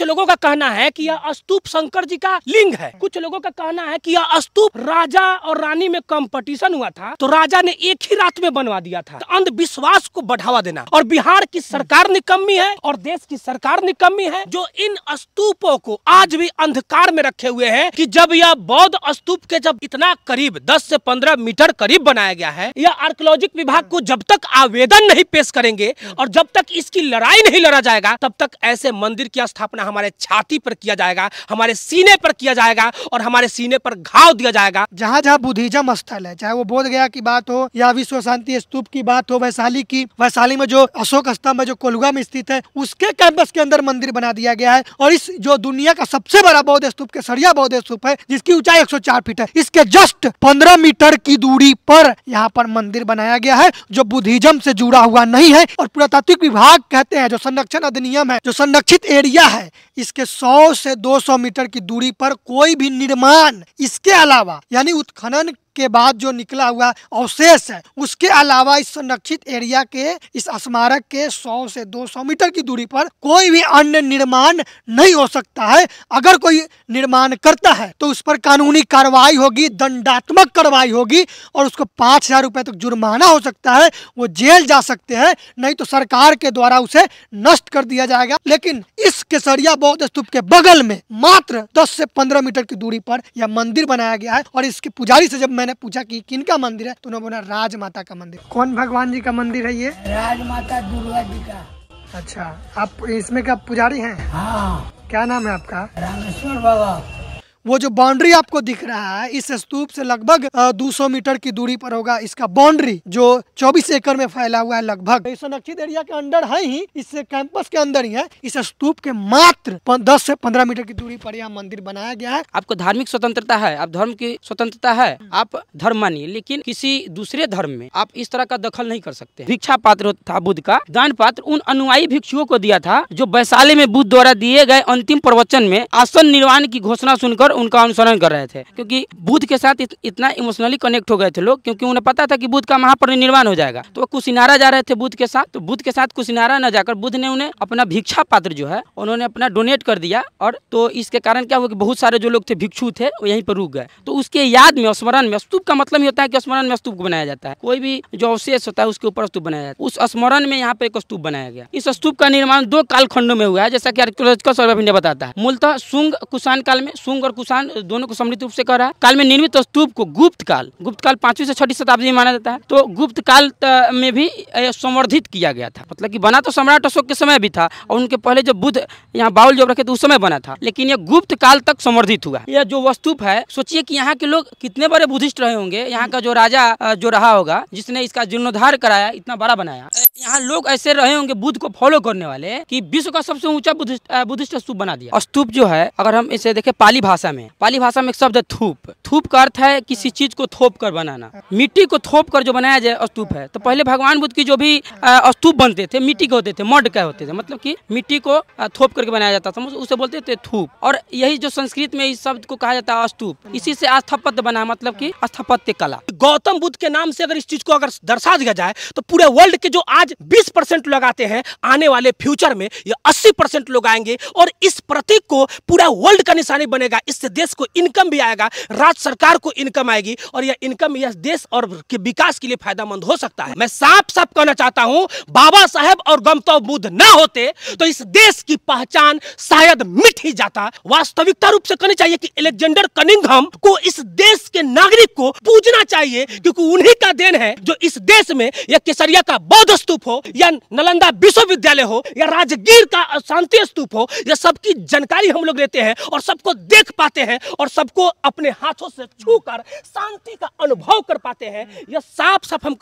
कुछ लोगों का कहना है कि यह स्तूप शंकर जी का लिंग है, कुछ लोगों का कहना है कि यह स्तूप राजा और रानी में कंपटीशन हुआ था तो राजा ने एक ही रात में बनवा दिया था। तो अंधविश्वास को बढ़ावा देना, और बिहार की सरकार निकम्मी है और देश की सरकार निकम्मी है जो इन स्तूपों को आज भी अंधकार में रखे हुए है कि जब यह बौद्ध स्तूप के जब इतना करीब 10 से 15 मीटर करीब बनाया गया है, यह आर्कियोलॉजिक विभाग को जब तक आवेदन नहीं पेश करेंगे और जब तक इसकी लड़ाई नहीं लड़ा जाएगा तब तक ऐसे मंदिर की स्थापना हमारे छाती पर किया जाएगा, हमारे सीने पर किया जाएगा और हमारे सीने पर घाव दिया जाएगा। जहाँ जहाँ बुद्धिज्म स्थल है, चाहे वो बोध गया की बात हो या विश्व शांति स्तूप की बात हो, वैशाली की, वैशाली में जो अशोक स्तंभ है जो कोलुगा में स्थित है उसके कैंपस के अंदर मंदिर बना दिया गया है। और इस जो दुनिया का सबसे बड़ा बौद्ध स्तूप केसरिया बौद्ध स्तूप है जिसकी ऊंचाई 104 फीट है, इसके जस्ट 15 मीटर की दूरी पर यहाँ पर मंदिर बनाया गया है जो बुद्धिज्म से जुड़ा हुआ नहीं है। और पुरातात्विक विभाग कहते हैं जो संरक्षण अधिनियम है, जो संरक्षित एरिया है, इसके 100 से 200 मीटर की दूरी पर कोई भी निर्माण इसके अलावा यानी उत्खनन के बाद जो निकला हुआ अवशेष है उसके अलावा इस संरक्षित एरिया के इस स्मारक के 100 से 200 मीटर की दूरी पर कोई भी अन्य निर्माण नहीं हो सकता है। अगर कोई निर्माण करता है तो उस पर कानूनी कार्रवाई होगी, दंडात्मक कार्रवाई होगी और उसको 5,000 रुपए तक जुर्माना हो सकता है, वो जेल जा सकते हैं, नहीं तो सरकार के द्वारा उसे नष्ट कर दिया जाएगा। लेकिन इस केसरिया बौद्ध स्तूप के बगल में मात्र 10 से 15 मीटर की दूरी पर यह मंदिर बनाया गया है। और इसके पुजारी से जब मैंने पूछा कि किनका मंदिर है तो उन्होंने बोला राजमाता का मंदिर। कौन भगवान जी का मंदिर है ये? राजमाता दुर्गा जी का। अच्छा, आप इसमें का पुजारी हैं? हाँ। क्या नाम है आपका? रामेश्वर बाबा। वो जो बाउंड्री आपको दिख रहा है इस स्तूप से लगभग 200 मीटर की दूरी पर होगा इसका बाउंड्री जो 24 एकड़ में फैला हुआ है लगभग। इस संरक्षित एरिया के अंदर है ही, इस कैंपस के अंदर ही है। इस स्तूप के मात्र 10 से 15 मीटर की दूरी पर यह मंदिर बनाया गया है। आपको धार्मिक स्वतंत्रता है, आप धर्म की स्वतंत्रता है, आप धर्म मानिए, लेकिन किसी दूसरे धर्म में आप इस तरह का दखल नहीं कर सकते। भिक्षा पात्र था बुद्ध का, दान पात्र उन अनुयायी भिक्षुओं को दिया था जो वैशाली में बुद्ध द्वारा दिए गए अंतिम प्रवचन में आसन निर्वाण की घोषणा सुनकर उनका अनुसरण कर रहे थे। क्योंकि बुद्ध के साथ इतना इमोशनली कनेक्ट हो गए थे लोग, क्योंकि उन्हें पता था कि बुद्ध का महापरिनिर्वाण हो जाएगा। तो वो कुशिनारा जा रहे थे बुद्ध के साथ, तो बुद्ध के साथ कुशिनारा न जाकर बुद्ध ने उन्हें अपना भिक्षा पात्र जो है उन्होंने अपना डोनेट कर दिया। और तो इसके कारण क्या हुआ कि बहुत सारे जो लोग थे भिक्षु थे वो यहीं पर रुक गए। तो उसके याद में, स्मरण में, स्तूप का मतलब ही होता है कि स्मरण में स्तूप बनाया जाता है। कोई भी जो अवशेष होता है उसके ऊपर स्तूप बनाया जाता है। उस स्मरण में यहाँ पे एक स्तूप बनाया गया। इस स्तूप का निर्माण 2 कालखंडों में हुआ है जैसा कि आर्कियोलॉजिकल सर्वे ऑफ इंडिया बताता है। मूलतः शुंग कुषाण काल में, शुंग और कुषाण दोनों को सम्मिलित रूप से कर रहा है, काल में निर्मित स्तूप को गुप्त काल 5वीं से 6वीं शताब्दी में माना जाता है। तो गुप्त काल में भी संवर्धित किया गया था, मतलब कि बना तो सम्राट अशोक के समय भी था और उनके पहले जब बुद्ध यहाँ बाउल जब रखे तो उस समय बना था, लेकिन यह गुप्त काल तक संवर्धित हुआ। यह जो स्तूप है, सोचिए कि यहाँ के लोग कितने बड़े बुद्धिस्ट रहे होंगे। यहाँ का जो राजा जो रहा होगा जिसने इसका जीर्णोद्धार कराया, इतना बड़ा बनाया, यहाँ लोग ऐसे रहे होंगे बुद्ध को फॉलो करने वाले कि विश्व का सबसे ऊंचा बुद्धिस्ट स्तूप बना दिया। स्तूप जो है अगर हम इसे देखें पाली भाषा में एक शब्द है थूप। थूप का अर्थ है किसी चीज को थोप कर बनाना। मिट्टी को थोप कर जो बनाया जाए स्तूप है। तो पहले भगवान बुद्ध की जो भी स्तूप बनते थे मिट्टी के होते थे, मड के होते थे, मतलब कि मिट्टी को थोप करके बनाया जाता था, उसे बोलते थे थूप। और यही जो संस्कृत में इस शब्द को कहा जाता है स्तूप, इसी से स्थापत्य बना, मतलब कि स्थापत्य कला। गौतम बुद्ध के नाम से अगर इस चीज को अगर दर्शा दिया जाए तो पूरे वर्ल्ड के जो आज 20% लगाते हैं, आने वाले फ्यूचर में ये 80% लोग आएंगे और इस प्रतीक को पूरा वर्ल्ड का निशानी बनेगा। इससे देश को इनकम भी आएगा, राज्य सरकार को इनकम आएगी और यह इनकम यह देश और के विकास के लिए फायदेमंद हो सकता है। मैं साफ साफ कहना चाहता हूं, बाबा साहेब और गौतम बुद्ध ना होते तो इस देश की पहचान शायद मिट ही जाता। वास्तविकता रूप से कहनी चाहिए कि अलेक्जेंडर कनिंघम को इस देश के नागरिक को पूजना चाहिए, क्योंकि उन्हीं का देन है जो इस देश में या केसरिया का बौद्ध स्तूप हो या नालंदा विश्वविद्यालय हो या राजगीर का शांति स्तूप हो, यह सबकी जानकारी हम लोग लेते हैं और सबको देख पाते हैं और सबको अपने हाथों से छूकर शांति का अनुभव कर पाते हैं। यह साफ साफ हम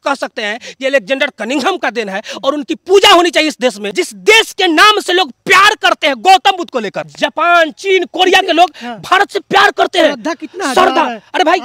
कह सकते हैं कि अलेक्जेंडर कनिंघम का देन है और उनकी पूजा होनी चाहिए इस देश में। जिस देश के नाम से लोग प्यार करते हैं गौतम बुद्ध को लेकर, जापान, चीन, कोरिया के लोग भारत से प्यार करते हैं। श्रद्धा, अरे भाई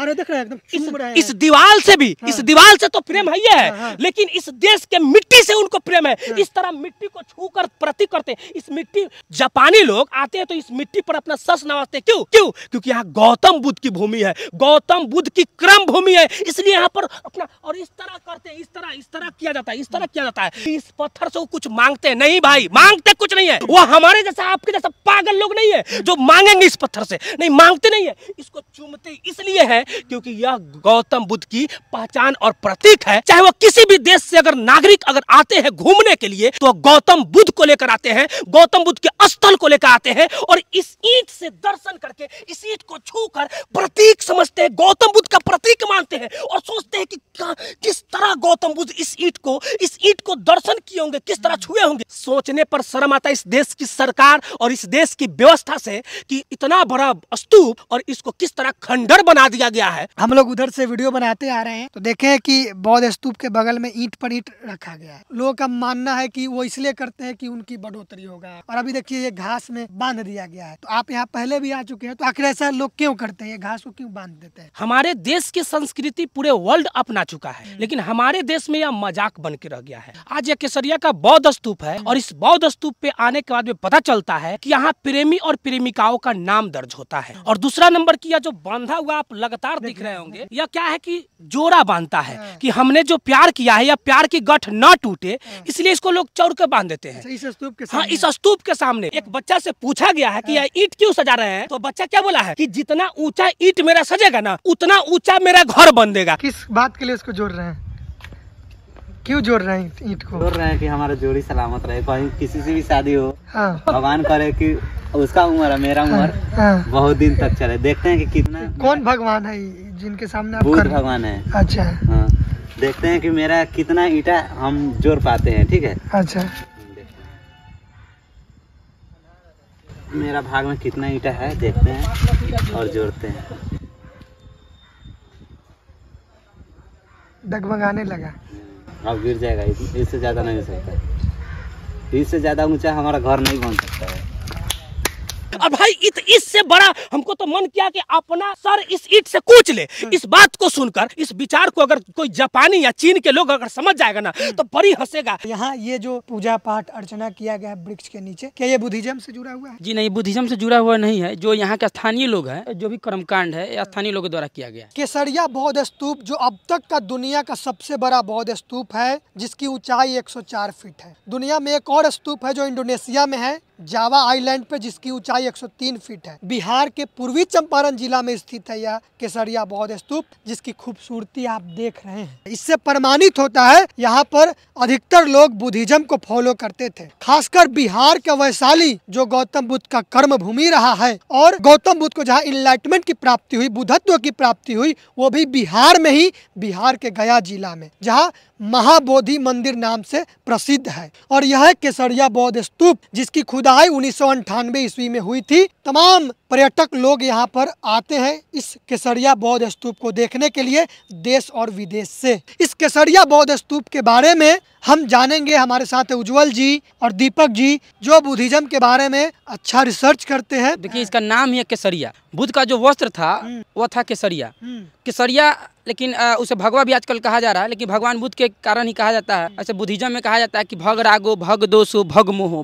इस दीवार से भी, इस दीवार से तो प्रेम है ही है, लेकिन इस देश के मिट्टी से उनको प्रेम है। इस तरह मिट्टी को छूकर प्रतीक करते हैं। इस मिट्टी, जापानी लोग आते हैं तो इस मिट्टी पर अपना सस नवाजते हैं। क्यों? क्योंकि यहाँ गौतम बुद्ध की भूमि है, गौतम बुद्ध की क्रम भूमि है, इसलिए यहाँ पर अपना और इस तरह करते हैं, इस तरह किया जाता है, इस तरह किया जाता है। इस पत्थर से वो कुछ मांगते नहीं भाई, मांगते कुछ नहीं है। वो हमारे जैसा आपके जैसा पागल लोग नहीं है जो मांगेंगे इस पत्थर से, नहीं मांगते नहीं है, इसको चूमते इसलिए है क्योंकि यह गौतम बुद्ध की पहचान और प्रतीक है। चाहे वो किसी भी देश से अगर नागरिक अगर आते हैं घूमने के लिए तो गौतम बुद्ध को लेकर आते हैं, गौतम बुद्ध के स्थल को लेकर आते हैं और इस ईंट से दर्शन करके इस ईंट को छूकर प्रतीक समझते हैं, गौतम बुद्ध का प्रतीक मानते हैं और सोचते हैं कि किस तरह गौतम बुद्ध इस ईंट को दर्शन किए होंगे, किस तरह छुए होंगे। सोचने पर शर्म आता है इस देश की सरकार और इस देश की व्यवस्था से कि इतना बड़ा स्तूप और इसको किस तरह खंडर बना दिया गया है। हम लोग उधर से वीडियो बनाते आ रहे हैं तो देखे कि बौद्ध स्तूप के बगल में ईंट पर ईंट रखा गया है। लोगों का मानना है कि वो इसलिए करते हैं कि उनकी बढ़ोतरी होगा और अभी देखिए ये घास में बांध दिया गया है। तो आप यहाँ पहले भी आ चुके हैं तो आखिर ऐसा लोग क्यों करते हैं, ये घास को क्यों बांध देते हैं? हमारे देश की संस्कृति पूरे वर्ल्ड अपना चुका है लेकिन हमारे देश में यह मजाक बन के रह गया है। आज यह केसरिया का बौद्ध स्तूप है और इस बौद्ध स्तूप पे आने के बाद में पता चलता है कि यहाँ प्रेमी और प्रेमिकाओं का नाम दर्ज होता है। और दूसरा नंबर की यह जो बांधा हुआ आप लगातार दिख रहे होंगे, यह क्या है कि जोड़ा बांधता है कि हमने जो प्यार किया है या प्यार की गठ न टूटे, इसलिए इसको लोग चौड़ के बांध देते हैं। इस स्तूप के हाँ, इस स्तूप के सामने एक बच्चा से पूछा गया है कि यह ईंट क्यों सजा रहे हैं, तो बच्चा क्या बोला है कि जितना ऊंचा ईंट मेरा सजेगा ना उतना ऊंचा मेरा घर बन देगा। किस बात के लिए इसको जोड़ रहे हैं, क्यों जोड़ रहे हैं ईंट को? जोड़ रहे हैं कि हमारा जोड़ी सलामत रहे, कहीं किसी से भी शादी हो, हाँ। भगवान करे कि उसका उम्र मेरा उम्र हाँ। बहुत दिन तक चले। देखते हैं कि कितना। कौन भगवान है जिनके सामने आप बुद्ध भगवान है। अच्छा हाँ, देखते हैं कि मेरा कितना ईंटा हम जोड़ पाते हैं। ठीक है, अच्छा, मेरा भाग में कितना ईंटा है देखते हैं और जोड़ते हैं। डगमगाने लगा, अब गिर जाएगा, इससे ज्यादा नहीं हो सकता, इससे ज्यादा ऊंचा हमारा घर नहीं बन सकता है। अब भाई इससे बड़ा हमको तो मन किया कि अपना सर इस ईंट से कूच ले। इस बात को सुनकर इस विचार को अगर कोई जापानी या चीन के लोग अगर समझ जाएगा ना तो बड़ी हंसेगा। यहाँ ये जो पूजा पाठ अर्चना किया गया है वृक्ष के नीचे, क्या ये बुद्धिज्म से जुड़ा हुआ है? जी नहीं, बुद्धिज्म से जुड़ा हुआ नहीं है। जो यहाँ के स्थानीय लोग हैं, जो भी कर्मकांड है ये स्थानीय लोगों द्वारा किया गया है। केसरिया बौद्ध स्तूप जो अब तक का दुनिया का सबसे बड़ा बौद्ध स्तूप है, जिसकी ऊंचाई 104 फीट है। दुनिया में एक और स्तूप है जो इंडोनेशिया में है, जावा आइलैंड पे, जिसकी ऊंचाई 103 फीट है। बिहार के पूर्वी चंपारण जिला में स्थित है यह केसरिया बौद्ध स्तूप, जिसकी खूबसूरती आप देख रहे हैं। इससे प्रमाणित होता है यहाँ पर अधिकतर लोग बुद्धिज्म को फॉलो करते थे। खासकर बिहार के वैशाली जो गौतम बुद्ध का कर्म भूमि रहा है और गौतम बुद्ध को जहाँ इनलाइटमेंट की प्राप्ति हुई, बुद्धत्व की प्राप्ति हुई, वो भी बिहार में ही, बिहार के गया जिला में, जहाँ महाबोधि मंदिर नाम से प्रसिद्ध है। और यह केसरिया बौद्ध स्तूप जिसकी खुदाई 1998 ईस्वी में हुई थी। तमाम पर्यटक लोग यहाँ पर आते हैं इस केसरिया बौद्ध स्तूप को देखने के लिए, देश और विदेश से। इस केसरिया बौद्ध स्तूप के बारे में हम जानेंगे। हमारे साथ उज्जवल जी और दीपक जी जो बुद्धिज्म के बारे में अच्छा रिसर्च करते हैं। देखिए, इसका नाम ही है केसरिया। बुद्ध का जो वस्त्र था वो था केसरिया। केसरिया, लेकिन उसे भगवा भी आजकल कहा जा रहा है, लेकिन भगवान बुद्ध के कारण ही कहा जाता है। ऐसे बुद्धिज्म में कहा जाता है कि भग रागो भग दोषो भग मोहो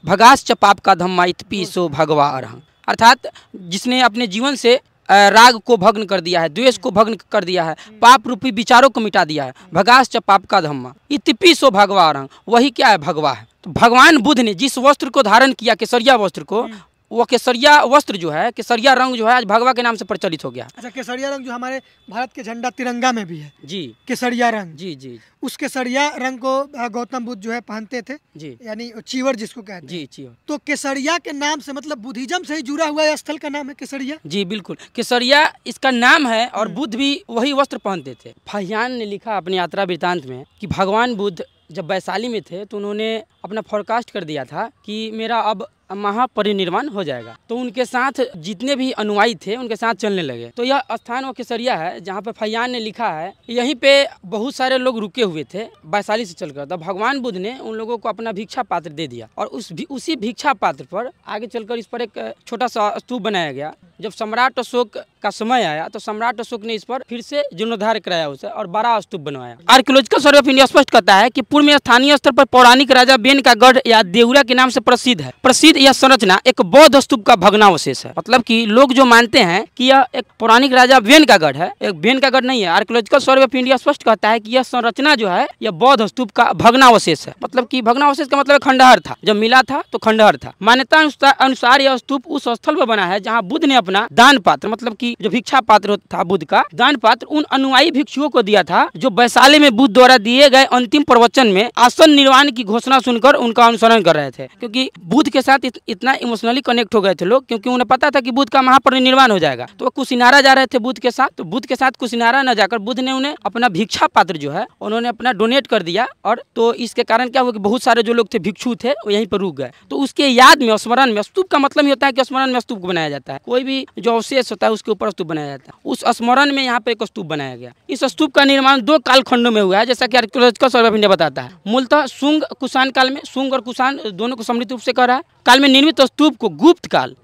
भगास च पाप का धम्मा इतपीसो भगवा अरहं, अर्थात जिसने अपने जीवन से राग को भग्न कर दिया है, द्वेष को भग्न कर दिया है, पाप रूपी विचारों को मिटा दिया है, भगास च पाप का धम्मा इतपीसो भगवा अरहं, वही क्या है, भगवा है। तो भगवान बुद्ध ने जिस वस्त्र को धारण किया, केसरिया वस्त्र को, वो केसरिया वस्त्र जो है, केसरिया रंग जो है आज भगवा के नाम से प्रचलित हो गया। अच्छा, केसरिया रंग जो हमारे भारत के झंडा तिरंगा में भी है जी, केसरिया रंग। जी जी, उस केसरिया रंग को गौतम बुद्ध जो है पहनते थे जी, यानी चीवर जिसको कहते हैं। जी चीवर। तो केसरिया के नाम से मतलब बुद्धिज्म से ही जुड़ा हुआ है, स्थल का नाम है केसरिया। जी बिल्कुल, केसरिया इसका नाम है और बुद्ध भी वही वस्त्र पहनते थे। फाहियान ने लिखा अपनी यात्रा वृत्तांत में कि भगवान बुद्ध जब वैशाली में थे तो उन्होंने अपना फोरकास्ट कर दिया था कि मेरा अब महापरिनिर्वाण हो जाएगा। तो उनके साथ जितने भी अनुयायी थे उनके साथ चलने लगे। तो यह स्थान वो केसरिया है जहाँ पे फैयान ने लिखा है। यहीं पे बहुत सारे लोग रुके हुए थे वैशाली से चलकर। तो भगवान बुद्ध ने उन लोगों को अपना भिक्षा पात्र दे दिया और उसी भिक्षा पात्र पर आगे चलकर इस पर एक छोटा सा स्तूप बनाया गया। जब सम्राट अशोक का समय आया तो सम्राट अशोक ने इस पर फिर से जीर्णोद्धार कराया उसे और बड़ा स्तूप बनवाया। आर्कियोलॉजिकल सर्वे ऑफ इंडिया स्पष्ट करता है कि पूर्व में स्थानीय स्तर पर पौराणिक राजा बेन का गढ़ या देउरा के नाम से प्रसिद्ध है। प्रसिद्ध यह संरचना एक बौद्ध स्तूप का भग्नावशेष है। मतलब कि लोग जो मानते हैं कि यह एक पौराणिक राजा वेन का गढ़ है, एक वेन का गढ़ नहीं है। आर्कियोलॉजिकल सर्वे ऑफ इंडिया स्पष्ट कहता है कि यह संरचना जो है यह बौद्ध स्तूप का भग्नावशेष है। मतलब कि भग्नावशेष का मतलब खंडहर था, जब मिला था तो खंडहर था। मान्यता अनुसार यह स्तूप उस स्थल पर बना है जहाँ बुद्ध ने अपना दान पात्र, मतलब कि जो भिक्षा पात्र था बुद्ध का, दान पात्र उन अनुयायी भिक्षुओं को दिया था जो वैशाली में बुद्ध द्वारा दिए गए अंतिम प्रवचन में आसन निर्वाण की घोषणा सुनकर उनका अनुसरण कर रहे थे। क्योंकि बुद्ध के साथ इतना इमोशनली कनेक्ट हो गए थे लोग, क्योंकि उन्हें पता था कि बुद्ध का महापरिनिर्वाण हो जाएगा। तो वो कुशिनारा जा रहे थे बुद्ध के साथ, तो बुद्ध के साथ कुशिनारा न जाकर बुद्ध ने उन्हें अपना भिक्षा पात्र जो है उन्होंने अपना डोनेट कर दिया। और तो इसके कारण क्या हुआ कि बहुत सारे जो लोग थे भिक्षु थे वो यहीं पर रुक गए। तो उसके याद में, स्मरण में, स्तूप का मतलब ही होता है कि स्मरण में स्तूप बनाया जाता है। कोई भी जो अवशेष होता है उसके ऊपर स्तूप बनाया जाता है। उस स्मरण में यहाँ पे एक स्तूप बनाया गया। इस स्तूप का निर्माण 2 कालखंडों में हुआ है, जैसा कि आर्कियोलॉजिकल सर्वे ऑफ इंडिया बताता है। मूलतः शुंग कुषाण काल में, शुंग और कुषाण दोनों को सम्मिलित रूप से कह रहा है, काल में निर्मित स्तूप को गुप्त काल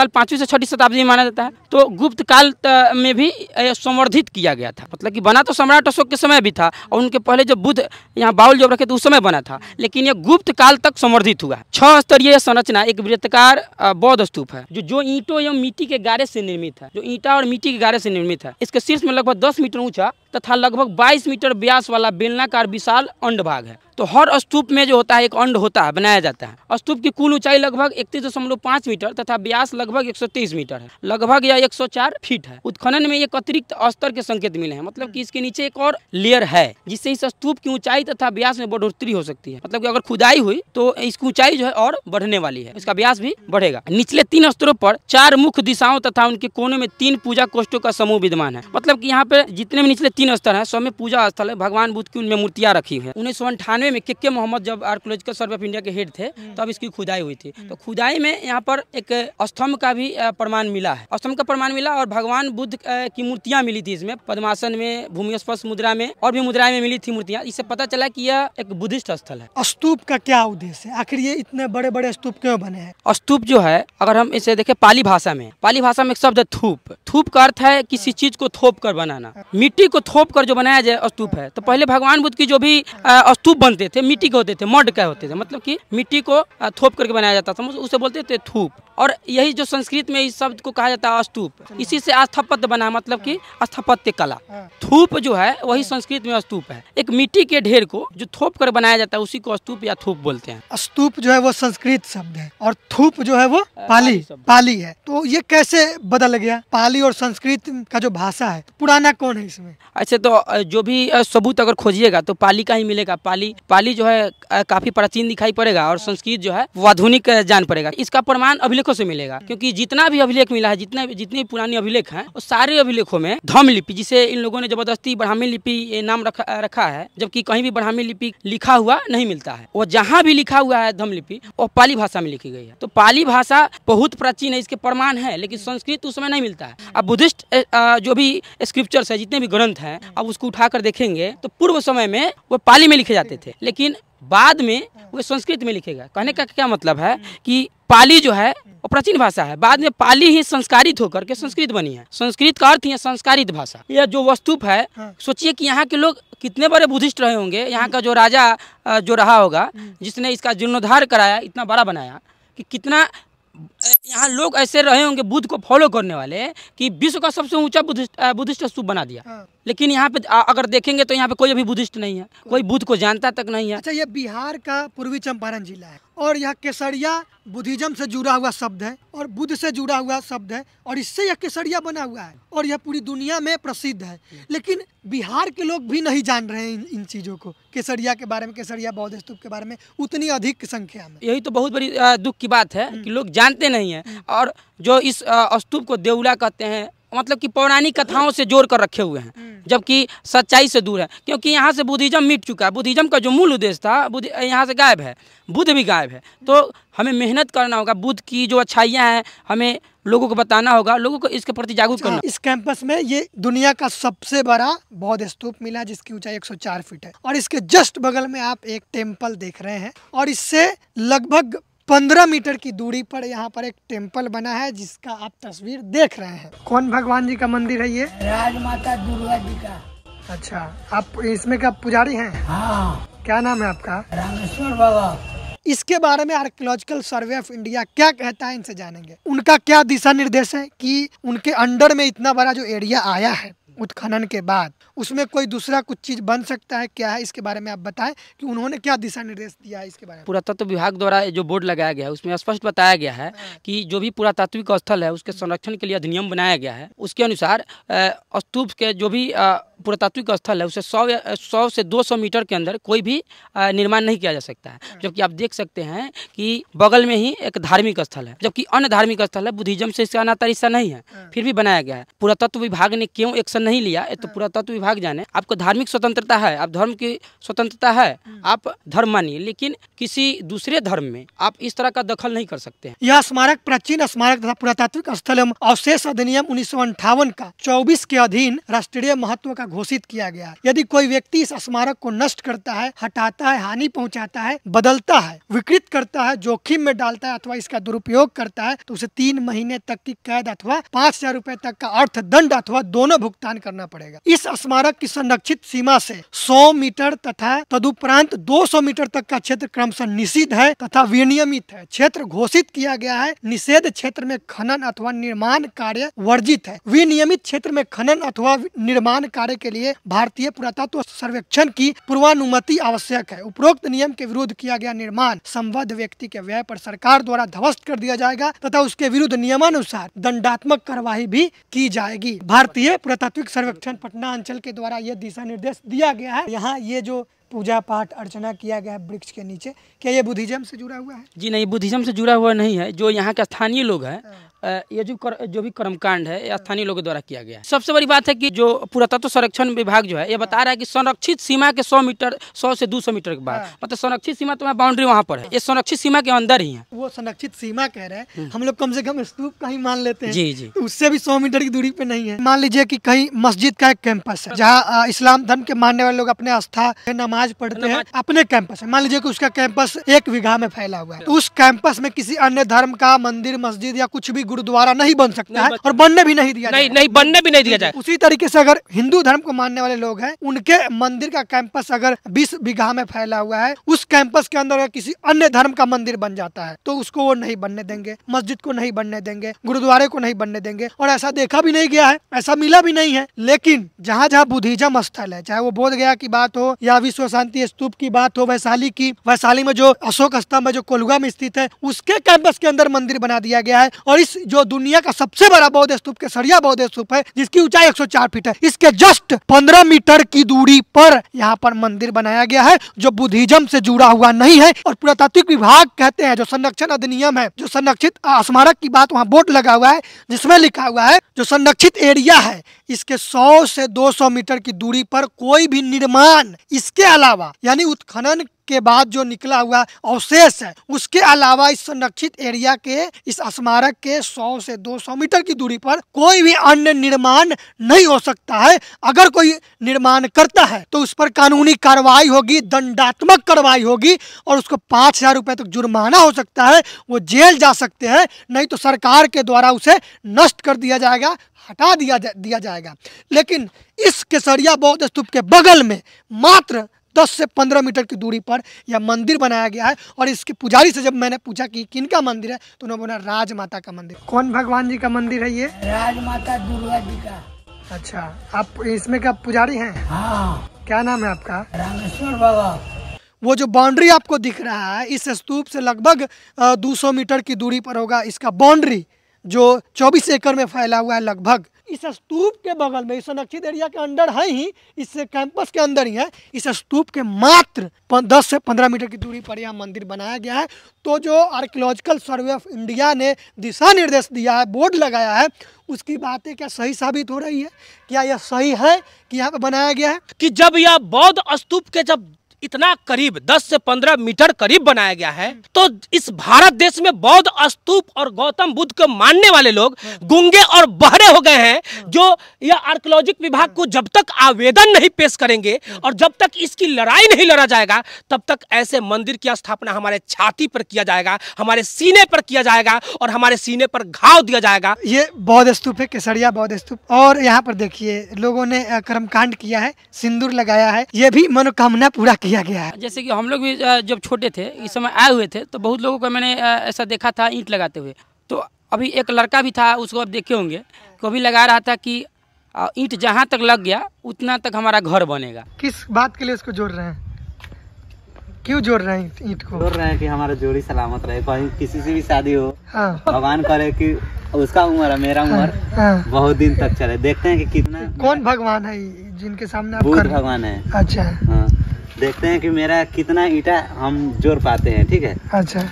5वीं से 6वीं शताब्दी में माना जाता है। तो गुप्त काल में भी संवर्धित किया गया था। मतलब कि बना तो सम्राट अशोक के समय भी था, और उनके पहले जब बुद्ध यहाँ बाउल जब रखे थे उस समय बना था, लेकिन यह गुप्त काल तक संवर्धित हुआ है। 6 स्तरीय संरचना एक वृत्ताकार बौद्ध स्तूप है जो ईंटों एवं मिट्टी के गारे से निर्मित है, जो ईंटा और मिट्टी के गारे से निर्मित है। इसके शीर्ष में लगभग 10 मीटर ऊंचा तथा लगभग 22 मीटर व्यास वाला बेलनाकार विशाल अंडभाग है। तो हर स्तूप में जो होता है एक अंड होता है, बनाया जाता है। स्तूप की कुल ऊंचाई लगभग 31.5 मीटर तथा व्यास लगभग 123 मीटर है, लगभग यह 104 फीट है। उत्खनन में एक अतिरिक्त स्तर के संकेत मिले हैं, मतलब कि इसके नीचे एक और लेयर है जिससे इस स्तूप की ऊंचाई तथा व्यास में बढ़ोतरी हो सकती है। मतलब कि अगर खुदाई हुई तो इसकी ऊंचाई जो है और बढ़ने वाली है, इसका व्यास भी बढ़ेगा। निचले 3 स्तरों पर 4 मुख्य दिशाओं तथा उनके कोनों में 3 पूजा कोष्ठों का समूह विद्यमान है। मतलब कि यहाँ पे जितने भी निचले 3 स्तर है सब में पूजा स्थल है, भगवान बुद्ध की उनमें मूर्तियां रखी हुई है। 1998 में के मोहम्मद जब आर्कियोलॉजिकल सर्वे ऑफ इंडिया के हेड थे तब इसकी खुदाई हुई थी। तो खुदाई में यहाँ पर एक स्तंभ का भी प्रमाण मिला है, स्तंभ का प्रमाण मिला और भगवान बुद्ध की मूर्तियां मिली थी इसमें, पद्मासन में, भूमि स्पर्श मुद्रा में और भी मुद्राएं में मिली थी मूर्तियां। इससे पता चला कि यह एक बुद्धिस्ट स्थल है। स्तूप का क्या उद्देश्य है? आखिर ये इतने बड़े बड़े स्तूप क्यों बने हैं? स्तूप जो है, अगर हम इसे देखें पाली भाषा में एक शब्द है थूप। थूप का अर्थ है किसी चीज को थोप कर बनाना। मिट्टी को थोप कर जो बनाया जाए स्तूप है। तो पहले भगवान बुद्ध की जो भी स्तूप बनते थे मिट्टी के होते थे, मड के होते थे, मतलब कि मिट्टी को थोप करके बनाया जाता था, उसे बोलते थे थूप। और यही जो संस्कृत में इस शब्द को कहा जाता है स्तूप, इसी से स्थापत्य बना, मतलब कि स्थापत्य कला। थूप जो है वही संस्कृत में स्तूप है। एक मिट्टी के ढेर को जो थोप कर बनाया जाता है उसी को स्तूप या थूप बोलते हैं। स्तूप जो है वो संस्कृत शब्द है और थूप जो है वो पाली है। तो ये कैसे बदल गया? पाली और संस्कृत का जो भाषा है, पुराना कौन है इसमें? ऐसे तो जो भी सबूत अगर खोजिएगा तो पाली का ही मिलेगा। पाली जो है काफी प्राचीन दिखाई पड़ेगा और संस्कृत जो है वो आधुनिक जान पड़ेगा। इसका प्रमाण अभिलेखों से मिलेगा, क्योंकि जितना भी अभिलेख मिला है, जितने पुरानी अभिलेख हैं, वो सारे अभिलेखों में धम्म लिपि, जिसे इन लोगों ने जबरदस्ती ब्राह्मी लिपि नाम रखा है, जबकि कहीं भी ब्राह्मी लिपि लिखा हुआ नहीं मिलता है। वो जहाँ भी लिखा हुआ है धम्म लिपि वो पाली भाषा में लिखी गई है। तो पाली भाषा बहुत प्राचीन है, इसके प्रमाण है, लेकिन संस्कृत उस समय नहीं मिलता है। अब बुद्धिस्ट जो भी स्क्रिप्चर्स है, जितने भी ग्रंथ हैं, अब उसको उठाकर देखेंगे तो पूर्व समय में वो पाली में लिखे जाते थे, लेकिन बाद में वो संस्कृत में लिखेगा। कहने का क्या मतलब है कि पाली जो है वो प्राचीन भाषा है, बाद में पाली ही संस्कारित होकर के संस्कृत बनी है। संस्कृत का अर्थ ही है संस्कारित भाषा। यह जो स्तूप है, सोचिए कि यहाँ के लोग कितने बड़े बुद्धिस्ट रहे होंगे। यहाँ का जो राजा जो रहा होगा, जिसने इसका जीर्णोद्धार कराया, इतना बड़ा बनाया, कि कितना यहाँ लोग ऐसे रहे होंगे बुद्ध को फॉलो करने वाले कि विश्व का सबसे ऊंचा बुद्धिस्ट स्तूप बना दिया। लेकिन यहाँ पे अगर देखेंगे तो यहाँ पे कोई अभी बुद्धिस्ट नहीं है, कोई बुद्ध को जानता तक नहीं है। अच्छा, ये बिहार का पूर्वी चंपारण जिला है और यह केसरिया बुद्धिज्म से जुड़ा हुआ शब्द है और बुद्ध से जुड़ा हुआ शब्द है और इससे यह केसरिया बना हुआ है और यह पूरी दुनिया में प्रसिद्ध है। लेकिन बिहार के लोग भी नहीं जान रहे हैं इन चीज़ों को, केसरिया के बारे में, केसरिया बौद्ध स्तूप के बारे में उतनी अधिक संख्या में। यही तो बहुत बड़ी दुख की बात है कि लोग जानते नहीं हैं। और जो इस स्तूप को देउला कहते हैं, मतलब कि पौराणिक कथाओं से जोड़ कर रखे हुए हैं, जबकि सच्चाई से दूर है, क्योंकि यहाँ से बुद्धिज्म मिट चुका है। बुद्धिज्म का जो मूल उद्देश्य था बुद्ध यहाँ से गायब है, बुद्ध भी गायब है। तो हमें मेहनत करना होगा, बुद्ध की जो अच्छाइयाँ हैं हमें लोगों को बताना होगा, लोगों को इसके प्रति जागरूक करना। इस कैंपस में ये दुनिया का सबसे बड़ा बौद्ध स्तूप मिला, जिसकी ऊंचाई 104 फीट है और इसके जस्ट बगल में आप एक टेम्पल देख रहे हैं और इससे लगभग 15 मीटर की दूरी पर यहाँ पर एक टेम्पल बना है, जिसका आप तस्वीर देख रहे हैं। कौन भगवान जी का मंदिर है ये? राजमाता दुर्गा जी का। अच्छा, आप इसमें का पुजारी हैं? हाँ। क्या नाम है आपका? रामेश्वर बाबा। इसके बारे में आर्कियोलॉजिकल सर्वे ऑफ इंडिया क्या कहता है, इनसे जानेंगे। उनका क्या दिशा निर्देश है कि उनके अंडर में इतना बड़ा जो एरिया आया है उत्खनन के बाद, उसमें कोई दूसरा कुछ चीज बन सकता है क्या है, इसके बारे में आप बताएं कि उन्होंने क्या दिशा निर्देश दिया है इसके बारे में। पुरातत्व विभाग द्वारा जो बोर्ड लगाया गया है उसमें स्पष्ट बताया गया है कि जो भी पुरातात्विक स्थल है उसके संरक्षण के लिए अधिनियम बनाया गया है। उसके अनुसार स्तूप के जो भी पुरातात्विक स्थल है उसे 100 से 200 मीटर के अंदर कोई भी निर्माण नहीं किया जा सकता है। जबकि आप देख सकते हैं कि बगल में ही एक धार्मिक स्थल है, जबकि अन्य धार्मिक स्थल है बुद्धिज्म से इसका नाता रिश्ता नहीं है, फिर भी बनाया गया है। पुरातत्व विभाग ने क्यों एक्शन नहीं लिया तो पुरातत्व विभाग जाने। आपको धार्मिक स्वतंत्रता है, आप धर्म की स्वतंत्रता है, आप धर्म मानिए, लेकिन किसी दूसरे धर्म में आप इस तरह का दखल नहीं कर सकते हैं। यह स्मारक प्राचीन स्मारक तथा पुरातात्विक स्थल एवं अवशेष अधिनियम 1958 का 24 के अधीन राष्ट्रीय महत्व का घोषित किया गया है। यदि कोई व्यक्ति इस स्मारक को नष्ट करता है, हटाता है, हानि पहुंचाता है, बदलता है, विकृत करता है, जोखिम में डालता है अथवा इसका दुरुपयोग करता है तो उसे 3 महीने तक की कैद अथवा 5,000 रुपए तक का अर्थदंड अथवा दोनों भुगतान करना पड़ेगा। इस स्मारक की संरक्षित सीमा से 100 मीटर तथा तदुपरांत 200 मीटर तक का क्षेत्र क्रमशः निषिद्ध है तथा विनियमित है। क्षेत्र घोषित किया गया है। निषेध क्षेत्र में खनन अथवा निर्माण कार्य वर्जित है। विनियमित क्षेत्र में खनन अथवा निर्माण कार्य के लिए भारतीय पुरातत्व सर्वेक्षण की पूर्वानुमति आवश्यक है। उपरोक्त नियम के विरुद्ध किया गया निर्माण संबद्ध व्यक्ति के व्यय पर सरकार द्वारा ध्वस्त कर दिया जाएगा तथा उसके विरुद्ध नियमानुसार दंडात्मक कार्यवाही भी की जाएगी। भारतीय पुरातात्विक सर्वेक्षण पटना अंचल के द्वारा यह दिशा निर्देश दिया गया है। यहाँ ये जो पूजा पाठ अर्चना किया गया है वृक्ष के नीचे, क्या ये बुद्धिज्म से जुड़ा हुआ है? जी नहीं, बुद्धिज्म से जुड़ा हुआ नहीं है। जो यहाँ के स्थानीय लोग हैं, ये जो भी कर्मकांड है ये स्थानीय लोगों द्वारा किया गया है। सबसे बड़ी बात है कि जो पुरातत्व संरक्षण विभाग जो है ये बता रहा है कि संरक्षित सीमा के 100 से 200 मीटर के बाद, मतलब संरक्षित सीमा तो बाउंड्री वहाँ पर है, ये संरक्षित सीमा के अंदर ही है। वो संरक्षित सीमा कह रहे हैं, हम लोग कम से कम स्तूप का ही मान लेते हैं। जी जी, तो उससे भी 100 मीटर की दूरी पे नहीं है। मान लीजिए कि कहीं मस्जिद का एक कैंपस है जहाँ इस्लाम धर्म के मानने वाले लोग अपने आस्था नमाज पढ़ते हैं, अपने कैंपस है। मान लीजिए कि उसका कैंपस 1 बीघा में फैला हुआ है, तो उस कैंपस में किसी अन्य धर्म का मंदिर, मस्जिद या कुछ भी गुरुद्वारा नहीं बन सकता है और बनने भी नहीं दिया नहीं बनने भी नहीं दिया जाए। उसी तरीके से अगर हिंदू धर्म को मानने वाले लोग हैं, उनके मंदिर का कैंपस अगर 20 बीघा में फैला हुआ है, उस कैंपस के अंदर अगर किसी अन्य धर्म का मंदिर बन जाता है तो उसको वो नहीं बनने देंगे, मस्जिद को नहीं बनने देंगे, गुरुद्वारे को नहीं बनने देंगे। और ऐसा देखा भी नहीं गया है, ऐसा मिला भी नहीं है। लेकिन जहाँ जहाँ बुद्धिज्म स्थल है, चाहे वो बोध गया की बात हो या विश्व शांति स्तूप की बात हो, वैशाली में जो अशोक स्तंभ है जो कोलुगा में स्थित है, उसके कैंपस के अंदर मंदिर बना दिया गया है। और इस जो दुनिया का सबसे बड़ा बौद्ध स्तूप केसरिया बौद्ध स्तूप है जिसकी ऊंचाई 104 फीट है, इसके जस्ट 15 मीटर की दूरी पर यहाँ पर मंदिर बनाया गया है जो बुद्धिज्म से जुड़ा हुआ नहीं है। और पुरातात्विक विभाग कहते हैं जो संरक्षण अधिनियम है, जो संरक्षित स्मारक की बात वहाँ बोर्ड लगा हुआ है जिसमें लिखा हुआ है जो संरक्षित एरिया है इसके 100 से 200 मीटर की दूरी पर कोई भी निर्माण, इसके अलावा यानी उत्खनन के बाद जो निकला हुआ अवशेष है उसके अलावा इस संरक्षित एरिया के इस स्मारक के 100 से 200 मीटर की दूरी पर कोई भी अन्य निर्माण नहीं हो सकता है। अगर कोई निर्माण करता है तो उस पर कानूनी कार्रवाई होगी, दंडात्मक कार्रवाई होगी और उसको 5,000 रुपए तक जुर्माना हो सकता है, वो जेल जा सकते हैं, नहीं तो सरकार के द्वारा उसे नष्ट कर दिया जाएगा, हटा दिया जाएगा। लेकिन इस केसरिया बौद्ध स्तूप के बगल में मात्र 10 से 15 मीटर की दूरी पर यह मंदिर बनाया गया है। और इसके पुजारी से जब मैंने पूछा कि किनका मंदिर है तो उन्होंने बोला राजमाता का मंदिर। कौन भगवान जी का मंदिर है ये? राजमाता दुर्गा जी का। अच्छा, आप इसमें क्या पुजारी हैं? हाँ। क्या नाम है आपका? रामेश्वर बाबा। वो जो बाउंड्री आपको दिख रहा है इस स्तूप से लगभग 200 मीटर की दूरी पर होगा इसका बाउंड्री जो 24 एकड़ में फैला हुआ है लगभग। इस स्तूप के बगल में, इस संरक्षित एरिया के अंदर है ही, इस कैंपस के अंदर ही है, इस स्तूप के मात्र 10 से 15 मीटर की दूरी पर यह मंदिर बनाया गया है। तो जो आर्कियोलॉजिकल सर्वे ऑफ इंडिया ने दिशा निर्देश दिया है, बोर्ड लगाया है, उसकी बातें क्या सही साबित हो रही है? क्या यह सही है कि यहाँ पे बनाया गया है? कि जब यह बौद्ध स्तूप के जब इतना करीब 10 से 15 मीटर करीब बनाया गया है तो इस भारत देश में बौद्ध स्तूप और गौतम बुद्ध को मानने वाले लोग गूंगे और बहरे हो गए हैं। जो यह आर्कियोलॉजिकल विभाग को जब तक आवेदन नहीं पेश करेंगे और जब तक इसकी लड़ाई नहीं लड़ा जाएगा तब तक ऐसे मंदिर की स्थापना हमारे छाती पर किया जाएगा, हमारे सीने पर किया जाएगा और हमारे सीने पर घाव दिया जाएगा। ये बौद्ध स्तूप है, केसरिया बौद्ध स्तूप। और यहाँ पर देखिए लोगों ने कर्मकांड किया है, सिंदूर लगाया है, ये भी मनोकामना पूरा किया दिया गया है। जैसे कि हम लोग भी जब छोटे थे इस समय आए हुए थे तो बहुत लोगों को मैंने ऐसा देखा था ईंट लगाते हुए। तो अभी एक लड़का भी था, उसको आप देखे होंगे, वो भी लगा रहा था कि ईंट जहाँ तक लग गया उतना तक हमारा घर बनेगा। किस बात के लिए उसको जोड़ रहे हैं, क्यों जोड़ रहे हैं ईंट को? जोड़ रहे हैं कि हमारा जोड़ी सलामत रहे, कहीं किसी से भी शादी हो, हाँ। भगवान करे कि उसका उम्र है मेरा उम्र हाँ। बहुत दिन तक चले। देखते हैं कि कितना। कौन भगवान है जिनके सामने आप बुद्ध कर? भगवान है। अच्छा हाँ, देखते हैं कि मेरा कितना ईंटा हम जोड़ पाते हैं। ठीक है, अच्छा।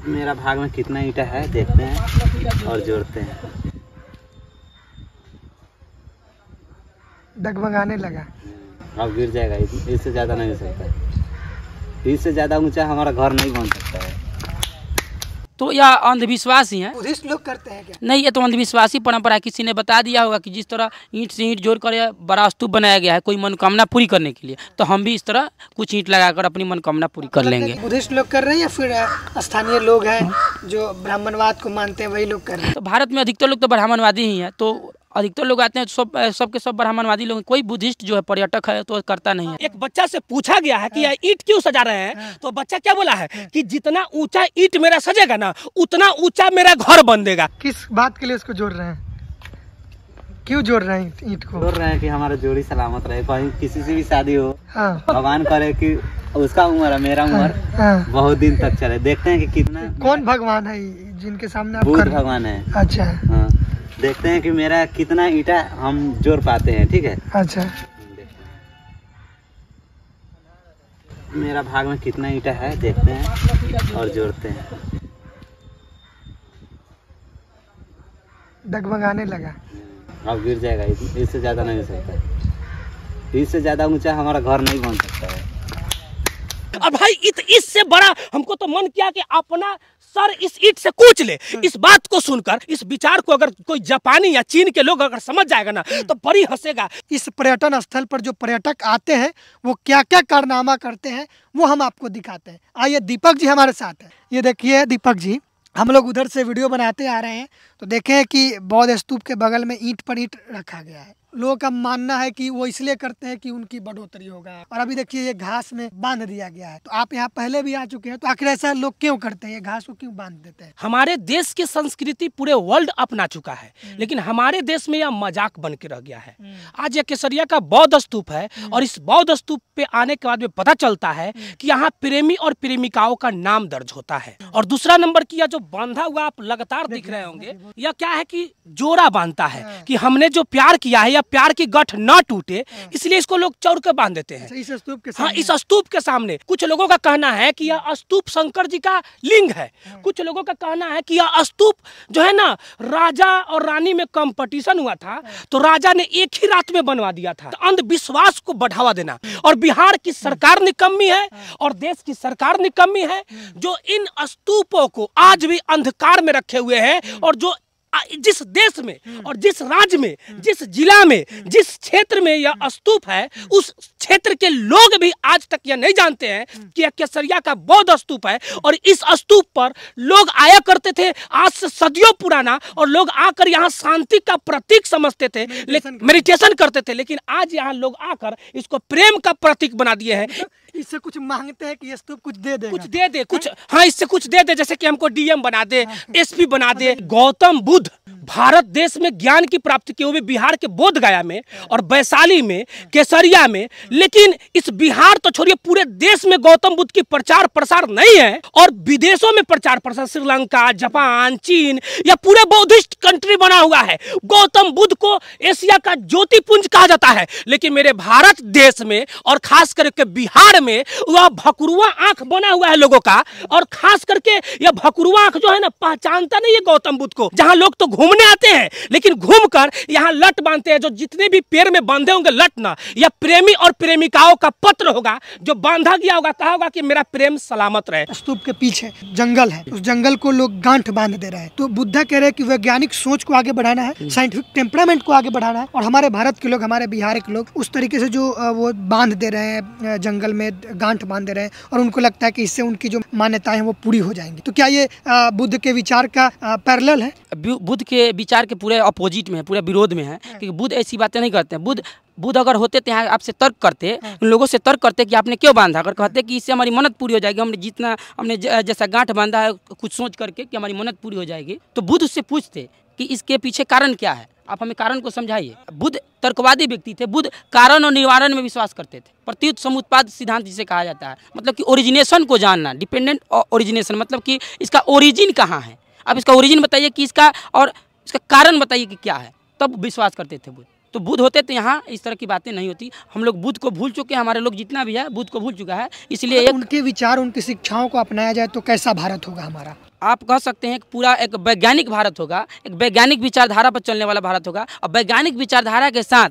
मेरा भाग में कितना ईंटा है देखते हैं और जोड़ते हैं। डगमगाने लगा। अब गिर जाएगा, इससे ज्यादा नहीं हो सकता। इससे ज्यादा ऊंचा हमारा घर नहीं बन सकता है। तो यह अंधविश्वास ही है। बुद्धिस्ट लोग करते हैं क्या? नहीं, ये तो अंधविश्वासी परंपरा है। किसी ने बता दिया होगा कि जिस तरह ईंट से ईंट जोड़ कर बड़ा स्तूप बनाया गया है कोई मनोकामना पूरी करने के लिए, तो हम भी इस तरह कुछ ईंट लगाकर अपनी मनोकामना पूरी कर लेंगे। बुद्धिस्ट लोग कर रहे हैं या फिर स्थानीय लोग हैं जो ब्राह्मणवाद को मानते हैं वही लोग कर रहे हैं? तो भारत में अधिकतर लोग तो ब्राह्मणवादी ही हैं, तो अधिकतर लोग आते हैं सबके सब ब्राह्मणवादी लोग। कोई बुद्धिस्ट जो है पर्यटक है तो करता नहीं है। एक बच्चा से पूछा गया है कि यह ईंट क्यों सजा रहे हैं, तो बच्चा क्या बोला है कि जितना ऊंचा ईंट मेरा सजेगा ना उतना ऊंचा मेरा घर बन देगा। किस बात के लिए उसको जोड़ रहे हैं, क्यों जोड़ रहे हैं ईंट को? जोड़ रहे हैं कि हमारा जोड़ी सलामत रहे, कहीं किसी से भी शादी हो, हाँ। भगवान करे कि उसका उम्र है मेरा उम्र हाँ। बहुत दिन तक चले। देखते हैं कि कितना। कौन भगवान है जिनके सामने आप बुद्ध कर? भगवान है। अच्छा। हाँ, देखते हैं कि मेरा कितना ईंटा हम जोड़ पाते हैं। ठीक है, अच्छा। मेरा भाग में कितना ईंटा है देखते हैं और जोड़ते हैं। डगमगाने लगा। अब गिर जाएगा, इससे ज्यादा नहीं हो सकता। इससे ज्यादा ऊंचा हमारा घर नहीं बन सकता है। और भाई इससे बड़ा हमको तो मन किया कि अपना सर इस ईंट से कूच ले। इस बात को सुनकर, इस विचार को अगर कोई जापानी या चीन के लोग अगर समझ जाएगा ना तो बड़ी हंसेगा। इस पर्यटन स्थल पर जो पर्यटक आते हैं वो क्या क्या कारनामा करते हैं वो हम आपको दिखाते हैं। आइए, दीपक जी हमारे साथ है। ये देखिए दीपक जी, हम लोग उधर से वीडियो बनाते आ रहे हैं तो देखें कि बौद्ध स्तूप के बगल में ईंट पर ईंट रखा गया है। लोगों का मानना है कि वो इसलिए करते हैं कि उनकी बढ़ोतरी होगा। और अभी देखिए ये घास में बांध दिया गया है। तो आप यहाँ पहले भी आ चुके हैं, तो आखिर ऐसा लोग क्यों करते हैं, ये घास को क्यों बांध देते हैं? हमारे देश की संस्कृति पूरे वर्ल्ड अपना चुका है, लेकिन हमारे देश में यह मजाक बन के रह गया है। आज यह केसरिया का बौद्ध स्तूप है और इस बौद्ध स्तूप पे आने के बाद में पता चलता है कि यहाँ प्रेमी और प्रेमिकाओं का नाम दर्ज होता है। और दूसरा नंबर की यह जो बांधा हुआ आप लगातार दिख रहे होंगे, यह क्या है कि जोड़ा बांधता है कि हमने जो प्यार किया है या प्यार की गठ ना टूटे, इसलिए इसको लोग चौर के बांध देते हैं। इस स्तूप के हाँ, इस स्तूप के सामने। कुछ लोगों का कहना है कि यह स्तूप शंकर जी का लिंग है। कुछ लोगों का कहना है कि यह स्तूप जो है ना, राजा और रानी में कंपटीशन हुआ था तो राजा ने एक ही रात में बनवा दिया था। तो अंधविश्वास को बढ़ावा देना, और बिहार की सरकार निकम्मी है और देश की सरकार निकम्मी है जो इन स्तूपों को आज भी अंधकार में रखे हुए हैं। और जो जिस देश में और जिस राज्य में, जिस जिला में, जिस क्षेत्र में यह स्तूप है, उस क्षेत्र के लोग भी आज तक यह नहीं जानते हैं कि यह केसरिया का बौद्ध स्तूप है। और इस स्तूप पर लोग आया करते थे आज से सदियों पुराना, और लोग आकर यहाँ शांति का प्रतीक समझते थे, मेडिटेशन करते थे। लेकिन आज यहाँ लोग आकर इसको प्रेम का प्रतीक बना दिए हैं। इससे कुछ मांगते हैं कि ये स्तूप कुछ दे दे, कुछ दे दे, कुछ हाँ इससे कुछ दे दे, जैसे कि हमको डीएम बना दे, एसपी बना दे। गौतम बुद्ध भारत देश में ज्ञान की प्राप्ति की, वो भी बिहार के बोध गया में और वैशाली में, केसरिया में। लेकिन इस बिहार तो छोड़िए, पूरे देश में गौतम बुद्ध की प्रचार प्रसार नहीं है, और विदेशों में प्रचार प्रसार श्रीलंका, जापान, चीन, या पूरे बौद्धिस्ट कंट्री बना हुआ है। गौतम बुद्ध को एशिया का ज्योतिपुंज कहा जाता है। लेकिन मेरे भारत देश में और खास करके बिहार में वह भकुरुआ आंख बना हुआ है लोगों का। और खास करके यह भकुरुआ आंख जो है ना, पहचानता नहीं है गौतम बुद्ध को। जहां लोग तो घूमने आते हैं, लेकिन घूमकर यहाँ लट बांधते हैं। जो जितने भी पैर में बांधे होंगे लट ना, यह प्रेमी और प्रेमिकाओं का पत्र होगा जो बांधा गया होगा, कहा होगा कि मेरा प्रेम सलामत रहे। स्तूप के पीछे जंगल है, उस जंगल को लोग गांठ बांध दे रहे हैं। तो बुद्धा कह रहे हैं कि वैज्ञानिक सोच को आगे बढ़ाना है, साइंटिफिक टेम्परामेंट को आगे बढ़ाना है। और हमारे भारत के लोग, हमारे बिहार के लोग उस तरीके से जो वो बांध दे रहे हैं, जंगल में गांठ बांध दे रहे हैं, और उनको लगता है कि इससे उनकी जो मान्यताएं हैं वो पूरी हो जाएंगी। तो क्या ये बुद्ध के विचार का पैरेलल है? बुद्ध के के विचार के पूरे अपोजिट में है, पूरे विरोध में है, क्योंकि बुद्ध ऐसी बातें नहीं करते हैं। बुद्ध अगर होते तो यहाँ आपसे तर्क करते, उन लोगों से तर्क करते कि आपने क्यों बांधा। अगर कहते कि इससे हमारी मन्नत पूरी हो जाएगी, हमने जैसा गांठ बांधा है कुछ सोच करके कि हमारी मन्नत पूरी हो जाएगी, तो बुद्ध उससे पूछते कि इसके पीछे कारण क्या है, आप हमें कारण को समझाइए। बुद्ध तर्कवादी व्यक्ति थे, बुद्ध कारण और निवारण में विश्वास करते थे। प्रत्युत समुत्पाद सिद्धांत जिसे कहा जाता है, मतलब कि ओरिजिनेशन को जानना, डिपेंडेंट ओरिजिनेशन, मतलब कि इसका ओरिजिन कहाँ है, आप इसका ओरिजिन बताइए कि इसका, और इसका कारण बताइए कि क्या है, तब विश्वास करते थे बुद्ध। तो बुद्ध होते तो यहाँ इस तरह की बातें नहीं होती। हम लोग बुद्ध को भूल चुके हैं, हमारे लोग जितना भी है बुद्ध को भूल चुका है, इसलिए उनके विचार, उनकी शिक्षाओं को अपनाया जाए तो कैसा भारत होगा हमारा? आप कह सकते हैं कि पूरा एक वैज्ञानिक भारत होगा, एक वैज्ञानिक विचारधारा पर चलने वाला भारत होगा, और वैज्ञानिक विचारधारा के साथ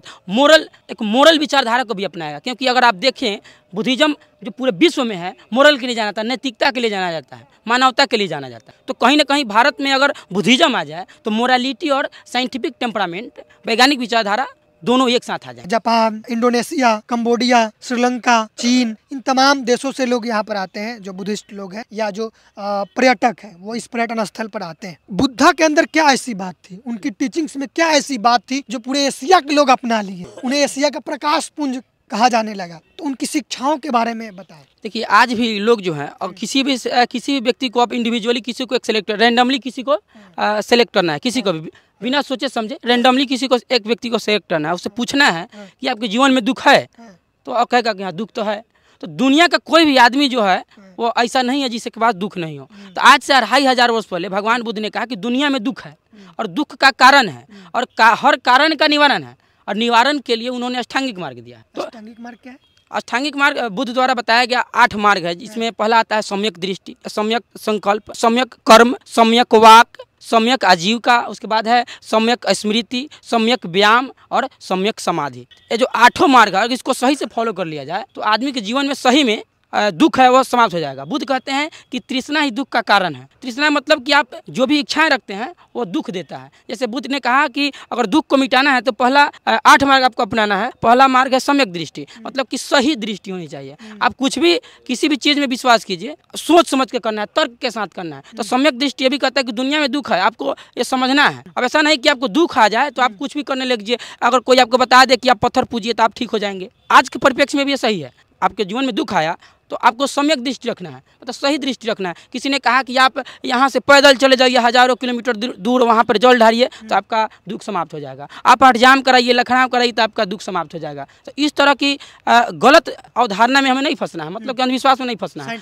एक मोरल विचारधारा को भी अपनाएगा। क्योंकि अगर आप देखें, बुद्धिज्म जो पूरे विश्व में है, मोरल के लिए जाना जाता है, नैतिकता के लिए जाना जाता है, मानवता के लिए जाना जाता है। तो कहीं ना कहीं भारत में अगर बुद्धिज्म आ जाए तो मोरालिटी और साइंटिफिक टेम्परामेंट, वैज्ञानिक विचारधारा दोनों एक साथ आ जाए। जापान, इंडोनेशिया, कंबोडिया, श्रीलंका, चीन, इन तमाम देशों से लोग यहाँ पर आते हैं, जो बुद्धिस्ट लोग हैं या जो पर्यटक हैं, वो इस पर्यटन स्थल पर आते हैं। बुद्धा के अंदर क्या ऐसी बात थी, उनकी टीचिंग्स में क्या ऐसी बात थी जो पूरे एशिया के लोग अपना लिए, उन्हें एशिया का प्रकाश पुंज कहा जाने लगा? तो उनकी शिक्षाओं के बारे में बताएं। देखिए, आज भी लोग जो हैं, और किसी भी व्यक्ति को आप इंडिविजुअली किसी को एक सेलेक्ट, रैंडमली किसी को सेलेक्ट करना है, किसी को भी बिना सोचे समझे रैंडमली किसी को, एक व्यक्ति को सेलेक्ट करना है, उससे पूछना है कि आपके जीवन में दुख है, तो आप कहेगा कि हाँ दुख तो है। तो दुनिया का कोई भी आदमी जो है वो ऐसा नहीं है जिसके पास दुख नहीं हो। तो आज से 2500 वर्ष पहले भगवान बुद्ध ने कहा कि दुनिया में दुख है और दुख का कारण है, और हर कारण का निवारण है, और निवारण के लिए उन्होंने अष्टांगिक मार्ग दिया। तो अष्टांगिक मार्ग क्या है? अष्टांगिक मार्ग बुद्ध द्वारा बताया गया 8 मार्ग है, जिसमें पहला आता है सम्यक दृष्टि, सम्यक संकल्प, सम्यक कर्म, सम्यक वाक, सम्यक आजीविका, उसके बाद है सम्यक स्मृति, सम्यक व्यायाम और सम्यक समाधि। ये जो 8 मार्ग है, अगर इसको सही से फॉलो कर लिया जाए तो आदमी के जीवन में सही में दुख है वो समाप्त हो जाएगा। बुद्ध कहते हैं कि तृष्णा ही दुख का कारण है। तृष्णा मतलब कि आप जो भी इच्छाएं रखते हैं वो दुख देता है। जैसे बुद्ध ने कहा कि अगर दुख को मिटाना है तो पहला 8 मार्ग आपको अपनाना है। पहला मार्ग है सम्यक दृष्टि, मतलब कि सही दृष्टि होनी चाहिए। आप कुछ भी किसी भी चीज़ में विश्वास कीजिए, सोच समझ के करना है, तर्क के साथ करना है। तो सम्यक दृष्टि ये भी कहता है कि दुनिया में दुख है, आपको ये समझना है। अब ऐसा नहीं कि आपको दुख आ जाए तो आप कुछ भी करने लगिए। अगर कोई आपको बता दे कि आप पत्थर पूजिए तो आप ठीक हो जाएंगे, आज के परिप्रेक्ष्य में भी ये सही है। आपके जीवन में दुख आया तो आपको सम्यक दृष्टि रखना है, मतलब सही दृष्टि रखना है। किसी ने कहा कि आप यहाँ से पैदल चले जाइए हजारों किलोमीटर दूर, वहाँ पर जल ढारिए तो आपका दुख समाप्त हो जाएगा। आप हठजाम कराइए, लखनाऊ कराइए तो आपका दुख समाप्त हो जाएगा। तो इस तरह की गलत अवधारणा में हमें नहीं फंसना है, मतलब कि अंधविश्वास में नहीं फंसना है।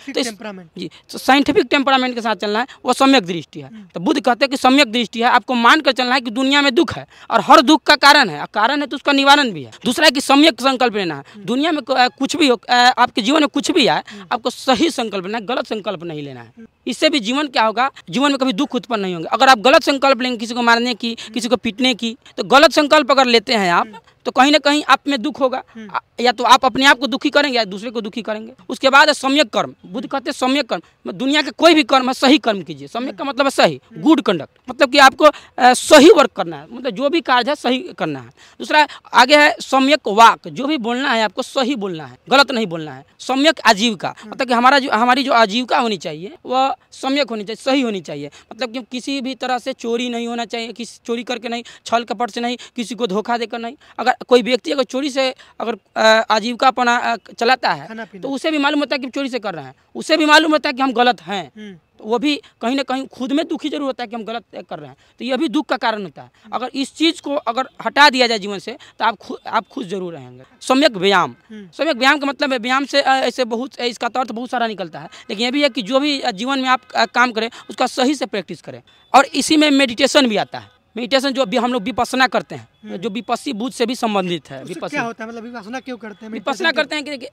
तो साइंटिफिक टेम्परामेंट के साथ चलना है, वो सम्यक दृष्टि है। तो बुद्ध कहते हैं कि सम्यक दृष्टि है, आपको मानकर चलना है कि दुनिया में दुख है और हर दुख का कारण है, कारण है तो उसका निवारण भी है। दूसरा है कि सम्यक संकल्प लेना है। दुनिया में कुछ भी हो, आपके जीवन में कुछ भी आपको सही संकल्प लेना है, गलत संकल्प नहीं लेना है। इससे भी जीवन क्या होगा, जीवन में कभी दुख उत्पन्न नहीं होंगे। अगर आप गलत संकल्प लेंगे, किसी को मारने की, किसी को पीटने की, तो गलत संकल्प अगर लेते हैं आप तो कहीं ना कहीं आप में दुख होगा। या तो आप अपने आप को दुखी करेंगे या दूसरे को दुखी करेंगे। उसके बाद है सम्यक कर्म। बुद्ध कहते हैं सम्यक कर्म, दुनिया के कोई भी कर्म है सही कर्म कीजिए। सम्यक का मतलब है सही, गुड कंडक्ट, मतलब कि आपको सही वर्क करना है, मतलब जो भी कार्य है सही करना है। दूसरा आगे है सम्यक वाक, जो भी बोलना है आपको सही बोलना है, गलत नहीं बोलना है। सम्यक आजीविका, मतलब कि हमारी जो आजीविका होनी चाहिए वह सम्यक होनी चाहिए, सही होनी चाहिए। मतलब कि किसी भी तरह से चोरी नहीं होना चाहिए, किसी चोरी करके नहीं, छल कपट से नहीं, किसी को धोखा देकर नहीं। अगर कोई व्यक्ति अगर चोरी से अगर आजीविका अपना चलाता है तो उसे भी मालूम होता है कि चोरी से कर रहा है, उसे भी मालूम होता है कि हम गलत हैं, तो वो भी कहीं ना कहीं खुद में दुखी जरूर होता है कि हम गलत कर रहे हैं। तो यह भी दुख का कारण होता है। अगर इस चीज़ को अगर हटा दिया जाए जीवन से तो आप खुश जरूर रहेंगे। सम्यक व्यायाम, सम्यक व्यायाम का मतलब है व्यायाम से ऐसे बहुत, इसका अर्थ बहुत सारा निकलता है, लेकिन यह भी है कि जो भी जीवन में आप काम करें उसका सही से प्रैक्टिस करें। और इसी में मेडिटेशन भी आता है। मेडिटेशन जो भी हम लोग विपස්සना करते हैं, जो विपस्सी बुद्ध से भी संबंधित है। क्या होता है, मतलब विपස්සना क्यों करते हैं? विपස්සना करते हैं कि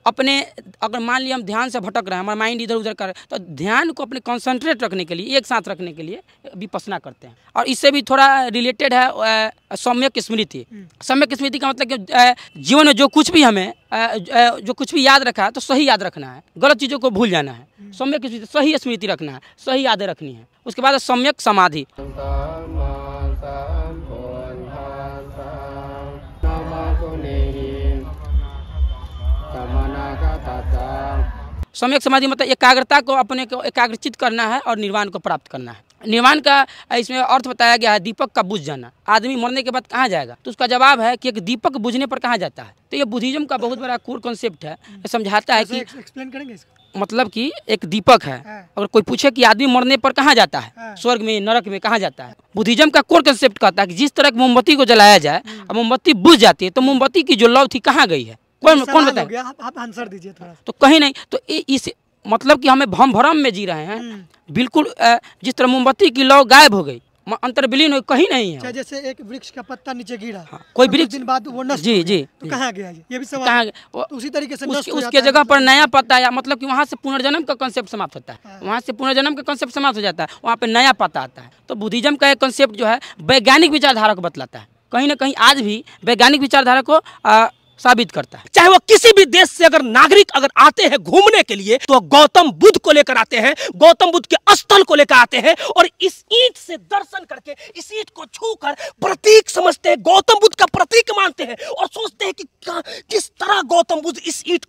अपने, अगर मान लिया हम ध्यान से भटक रहे हैं, हमारा माइंड इधर उधर कर रहे हैं, तो ध्यान को अपने कंसंट्रेट रखने के लिए, एक साथ रखने के लिए विपස්සना करते हैं। और इससे भी थोड़ा रिलेटेड है सम्यक स्मृति। सम्यक स्मृति का मतलब कि जीवन में जो कुछ भी हमें जो कुछ भी याद रखा है तो सही याद रखना है, गलत चीज़ों को भूल जाना है। सम्यक स्मृति, सही स्मृति रखना है, सही यादें रखनी है। उसके बाद सम्यक समाधि। सम्यक समाधि मतलब एकाग्रता को, अपने को एकाग्रचित करना है और निर्वाण को प्राप्त करना है। निर्वाण का इसमें अर्थ बताया गया है दीपक का बुझ जाना। आदमी मरने के बाद कहाँ जाएगा, तो उसका जवाब है कि एक दीपक बुझने पर कहाँ जाता है। तो ये बुद्धिज्म का बहुत बड़ा कोर कॉन्सेप्ट है। समझाता है कि एक्सप्लेन करेंगे इसको? मतलब कि एक दीपक है, अगर कोई पूछे कि आदमी मरने पर कहाँ जाता है, स्वर्ग में नरक में कहाँ जाता है, बुद्धिज्म का कोर कंसेप्ट कहता है कि जिस तरह की मोमबत्ती को जलाया जाए और मोमबत्ती बुझ जाती है तो मोमबत्ती की जो लौ थी कहाँ गई है, कौन बताए? आप आंसर दीजिए थोड़ा। तो कहीं नहीं। तो इस मतलब कि हमें भ्रम भ्रम में जी रहे हैं बिल्कुल। जिस तरह मोमबत्ती की लौ गायब हो गई, अंतर्विलीन हो, कहीं नहीं है। जैसे एक वृक्ष का पत्ता नीचे गिरा, कोई वृक्ष दिन बाद वो नष्ट जी जी तो कहाँ गया ये भी सवाल कहाँ तो उसी तरीके से उसके जगह पर नया पत्ता या मतलब कि वहाँ से पुनर्जन्म का कॉन्सेप्ट समाप्त होता है। वहाँ से पुनर्जन्म का कॉन्सेप्ट समाप्त हो जाता है, वहाँ पे नया पत्ता आता है। तो बुद्धिज्म का एक कॉन्सेप्ट जो है वैज्ञानिक विचारधारा को बतलाता है, कहीं ना कहीं आज भी वैज्ञानिक विचारधारा को साबित करता है। चाहे वो किसी भी देश से अगर नागरिक अगर आते हैं घूमने के लिए तो गौतम बुद्ध को लेकर आते हैं, गौतम बुद्ध के स्थल को लेकर आते हैं और इस ईंट से दर्शन करके इस ईंट को छूकर प्रतीक समझते हैं, गौतम बुद्ध का प्रतीक मानते हैं और सोचते हैं कि किस तरह गौतम बुद्ध इस ईंट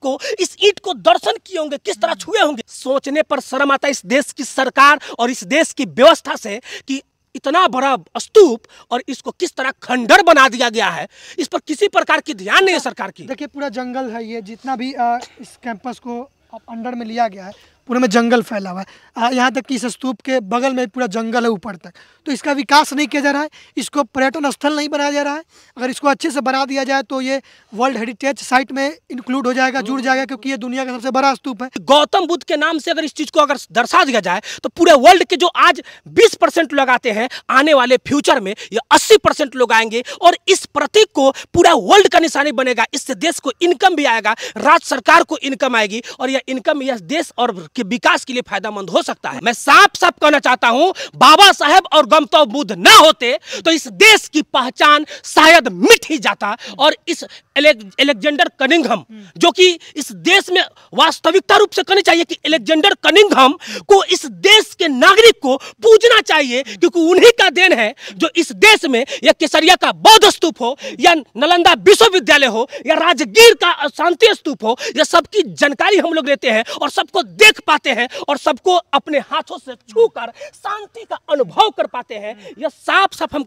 को दर्शन किए होंगे, किस तरह छुए होंगे। सोचने पर शर्म आता है इस देश की सरकार और इस देश की व्यवस्था से कि इतना बड़ा स्तूप और इसको किस तरह खंडर बना दिया गया है, इस पर किसी प्रकार की ध्यान नहीं है सरकार की। देखिए पूरा जंगल है, ये जितना भी इस कैंपस को अंडर में लिया गया है पूरे में जंगल फैला हुआ है। यहाँ तक कि इस स्तूप के बगल में पूरा जंगल है ऊपर तक। तो इसका विकास नहीं किया जा रहा है, इसको पर्यटन स्थल नहीं बनाया जा रहा है। अगर इसको अच्छे से बना दिया जाए तो ये वर्ल्ड हेरिटेज साइट में इंक्लूड हो जाएगा, जुड़ जाएगा, क्योंकि ये दुनिया का सबसे बड़ा स्तूप है। गौतम बुद्ध के नाम से अगर इस चीज को अगर दर्शा दिया जाए तो पूरे वर्ल्ड के जो आज 20% लोग आते हैं, आने वाले फ्यूचर में ये 80% लोग आएंगे और इस प्रतीक को पूरा वर्ल्ड का निशानी बनेगा। इससे देश को इनकम भी आएगा, राज्य सरकार को इनकम आएगी और यह इनकम यह देश और के विकास के लिए फायदेमंद हो सकता है। मैं साफ साफ कहना चाहता हूं, बाबा साहेब और गौतम बुद्ध ना होते तो इस देश की पहचान शायद मिट ही जाता और इस अलेक्जेंडर कनिंघम जो कि इस देश में वास्तविकता रूप से कहनी चाहिए कि अलेक्जेंडर कनिंघम को इस देश के नागरिक को पूजना चाहिए, क्योंकि उन्हीं का देन है जो इस देश में या केसरिया का बौद्ध स्तूप हो या नालंदा विश्वविद्यालय हो या राजगीर का शांति स्तूप हो, यह सबकी जानकारी हम लोग लेते हैं और सबको देख पाते हैं और सबको अपने हाथों से छूकर शांति का अनुभव कर पाते हैं। यह साफ साफ हम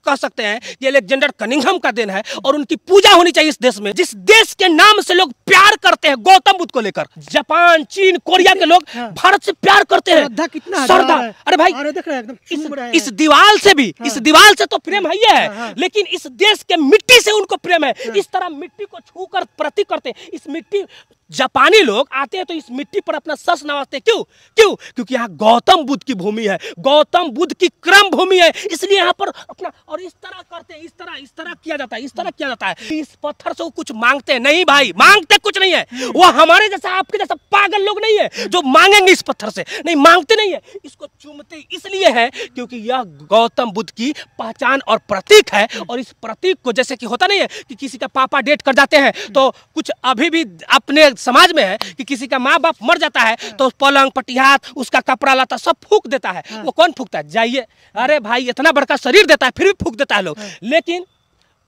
कह सकते हैं कि अलेक्जेंडर कनिंघम का देन है और उनकी पूजा होनी चाहिए इस देश में। जिस देश के नाम से लोग प्यार करते हैं गौतम बुद्ध को लेकर, जापान, चीन, कोरिया के लोग भारत से प्यार करते हैं। कितना श्रद्धा, अरे भाई इस दीवार से भी, इस दीवार से तो प्रेम है ही है, लेकिन इस देश के मिट्टी से उनको प्रेम है। इस तरह मिट्टी को छूकर प्रतीक करते हैं। इस मिट्टी जापानी लोग आते हैं तो इस मिट्टी पर अपना सस नवाजते। क्योंकि यहाँ गौतम बुद्ध की भूमि है, गौतम बुद्ध की क्रम भूमि है, इसलिए यहाँ पर अपना और इस तरह करते हैं, इस तरह किया जाता है, इस तरह किया जाता है। इस पत्थर से वो कुछ मांगते हैं नहीं भाई, मांगते कुछ नहीं है। वो हमारे जैसा आपके जैसा पागल लोग नहीं है जो मांगेंगे इस पत्थर से, नहीं मांगते नहीं है। इसको चूमते इसलिए है क्योंकि यह गौतम बुद्ध की पहचान और प्रतीक है। और इस प्रतीक को जैसे कि होता नहीं है कि किसी का पापा डेट कर जाते हैं तो कुछ अभी भी अपने समाज में है कि किसी का माँ बाप मर जाता है तो पलंग पटिहात उसका कपड़ा लाता सब फूक देता है। वो कौन फूकता है? जाइए, अरे भाई इतना बड़का शरीर देता है फिर भी फूक देता है लोग। लेकिन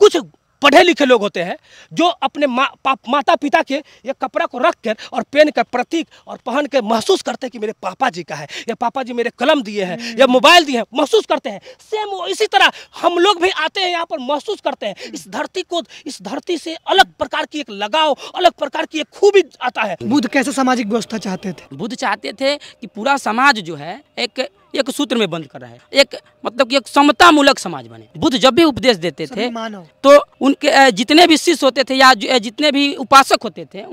कुछ पढ़े लिखे लोग होते हैं जो अपने माता पिता के ये कपड़ा को रख कर और पहन कर प्रतीक और पहन कर महसूस करते हैं कि मेरे पापा जी का है, या पापा जी मेरे कलम दिए हैं या मोबाइल दिए हैं, महसूस करते हैं। सेम इसी तरह हम लोग भी आते हैं यहाँ पर महसूस करते हैं। इस धरती को, इस धरती से अलग प्रकार की एक लगाव, अलग प्रकार की एक खूबी आता है। बुद्ध कैसे सामाजिक व्यवस्था चाहते थे? बुद्ध चाहते थे कि पूरा समाज जो है एक सूत्र में बंद कर रहा है, एक मतलब कि एक समता मूलक समाज बने। बुद्ध जब भी उपदेश देते थे तो उनके जितने भी शिष्य होते थे या जितने भी उपासक होते थे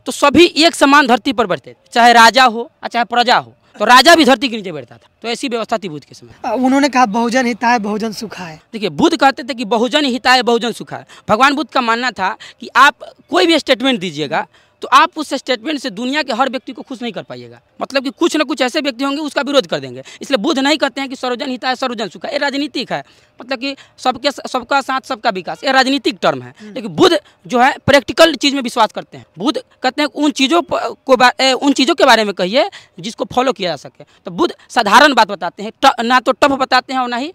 तो सभी एक समान धरती पर बैठते थे, चाहे राजा हो चाहे प्रजा हो। तो राजा भी धरती के नीचे बैठता था। तो ऐसी व्यवस्था थी बुद्ध के समय। उन्होंने कहा बहुजन हिताय बहुजन सुखाय। देखिए बुद्ध कहते थे कि बहुजन हिताय बहुजन सुखाय। भगवान बुद्ध का मानना था कि आप कोई भी स्टेटमेंट दीजिएगा तो आप उस स्टेटमेंट से दुनिया के हर व्यक्ति को खुश नहीं कर पाइएगा। मतलब कि कुछ ना कुछ ऐसे व्यक्ति होंगे उसका विरोध कर देंगे। इसलिए बुद्ध नहीं कहते हैं कि सर्वजन हिताय सर्वजन सुखाय। ये राजनीतिक है, मतलब कि सबका साथ सबका विकास, ये राजनीतिक टर्म है। लेकिन बुद्ध जो है प्रैक्टिकल चीज़ में विश्वास करते हैं। बुद्ध कहते हैं उन चीज़ों के बारे में कहिए जिसको फॉलो किया जा सके। तो बुद्ध साधारण बात बताते हैं, ना तो टफ बताते हैं और ना ही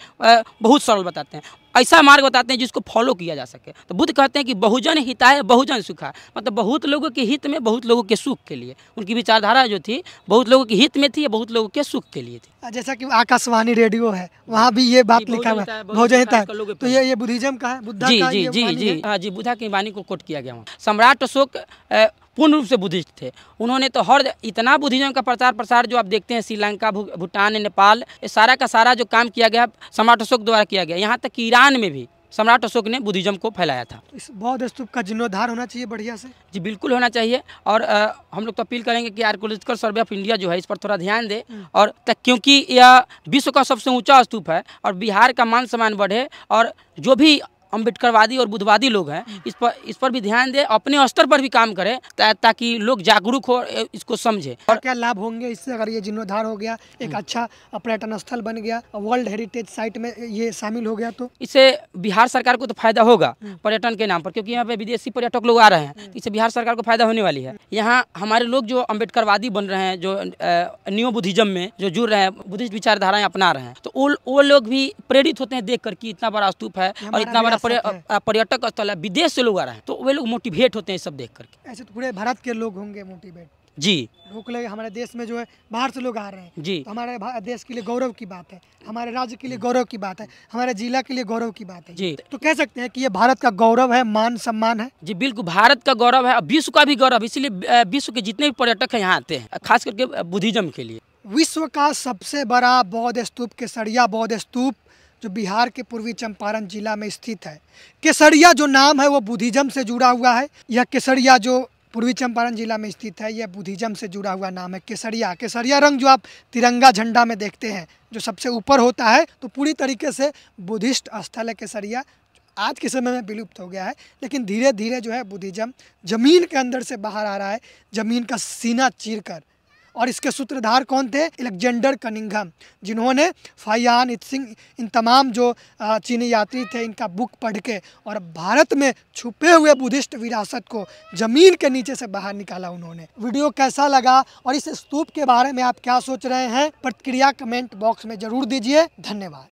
बहुत सरल बताते हैं। ऐसा मार्ग बताते हैं जिसको फॉलो किया जा सके। तो बुद्ध कहते हैं कि बहुजन हिताय बहुजन सुखाय, मतलब बहुत लोगों के हित में बहुत लोगों के सुख के लिए। उनकी विचारधारा जो थी बहुत लोगों के हित में थी, बहुत लोगों के सुख के लिए थी। जैसा कि आकाशवाणी रेडियो है, वहाँ भी ये बात लिखा हुआ है बहुजन हिताय। तो ये बुद्धिज्म का है, बुद्धा जी का जी ये जी वाणी जी है। हाँ जी, बुद्धा की वाणी को कोट किया गया वहाँ। सम्राट अशोक पूर्ण रूप से बुद्धिस्ट थे। उन्होंने तो हर इतना बुद्धिज्म का प्रचार प्रसार जो आप देखते हैं श्रीलंका, भूटान, नेपाल, ये सारा का सारा जो काम किया गया सम्राट अशोक द्वारा किया गया। यहाँ तक कि ईरान में भी सम्राट अशोक ने बुद्धिज्म को फैलाया था। इस बौद्ध स्तूप का जीर्णोद्धार होना चाहिए बढ़िया से। जी बिल्कुल होना चाहिए। और हम लोग तो अपील करेंगे कि आर्कोलॉजिकल सर्वे ऑफ इंडिया जो है इस पर थोड़ा ध्यान दे, और क्योंकि यह विश्व का सबसे ऊंचा स्तूप है और बिहार का मान सम्मान बढ़े, और जो भी अम्बेडकरवादी और बुद्धवादी लोग हैं इस पर भी ध्यान दे, अपने स्तर पर भी काम करें ताकि लोग जागरूक हो, इसको समझे। और क्या लाभ होंगे इससे अगर ये जीर्णोद्धार हो गया, एक अच्छा पर्यटन स्थल बन गया, वर्ल्ड हेरिटेज साइट में ये शामिल हो गया, तो इससे बिहार सरकार को तो फायदा होगा पर्यटन के नाम पर, क्योंकि यहाँ पे विदेशी पर्यटक लोग आ रहे हैं, तो इससे बिहार सरकार को फायदा होने वाली है। यहाँ हमारे लोग जो अम्बेडकरवादी बन रहे हैं, जो न्यू बुद्धिज्म में जो जुड़ रहे हैं, बुद्धिस्ट विचारधाराएं अपना रहे हैं, तो वो लोग भी प्रेरित होते हैं देख कर कि इतना बड़ा स्तूप है और इतना बड़ा पर्यटक स्थल है, विदेश से लोग आ रहे हैं, तो वे लोग मोटिवेट होते हैं सब देख करके। ऐसे तो पूरे भारत के लोग होंगे मोटिवेट। जी लोग लगे हमारे देश में जो है बाहर से लोग आ रहे हैं, जी, तो हमारे देश के लिए गौरव की बात है, हमारे राज्य के लिए गौरव की बात है, हमारे जिला के लिए गौरव की बात है जी। तो कह सकते हैं कि ये भारत का गौरव है, मान सम्मान है। जी बिल्कुल, भारत का गौरव है और विश्व का भी गौरव, इसीलिए विश्व के जितने भी पर्यटक हैं यहाँ आते हैं, खास करके बुद्धिज्म के लिए। विश्व का सबसे बड़ा बौद्ध स्तूप केसरिया बौद्ध स्तूप जो बिहार के पूर्वी चंपारण जिला में स्थित है। केसरिया जो नाम है वो बुद्धिज्म से जुड़ा हुआ है। यह केसरिया जो पूर्वी चंपारण जिला में स्थित है, यह बुद्धिज्म से जुड़ा हुआ नाम है। केसरिया, केसरिया रंग जो आप तिरंगा झंडा में देखते हैं जो सबसे ऊपर होता है, तो पूरी तरीके से बुद्धिस्ट स्थल है केसरिया। आज के समय में विलुप्त हो गया है, लेकिन धीरे धीरे जो है बुद्धिज्म जमीन के अंदर से बाहर आ रहा है, जमीन का सीना चीरकर। और इसके सूत्रधार कौन थे? अलेक्जेंडर कनिंघम, जिन्होंने फाहियान, इत्सिंग, इन तमाम जो चीनी यात्री थे इनका बुक पढ़ के और भारत में छुपे हुए बुद्धिस्ट विरासत को जमीन के नीचे से बाहर निकाला उन्होंने। वीडियो कैसा लगा और इस स्तूप के बारे में आप क्या सोच रहे हैं? प्रतिक्रिया कमेंट बॉक्स में जरूर दीजिए। धन्यवाद।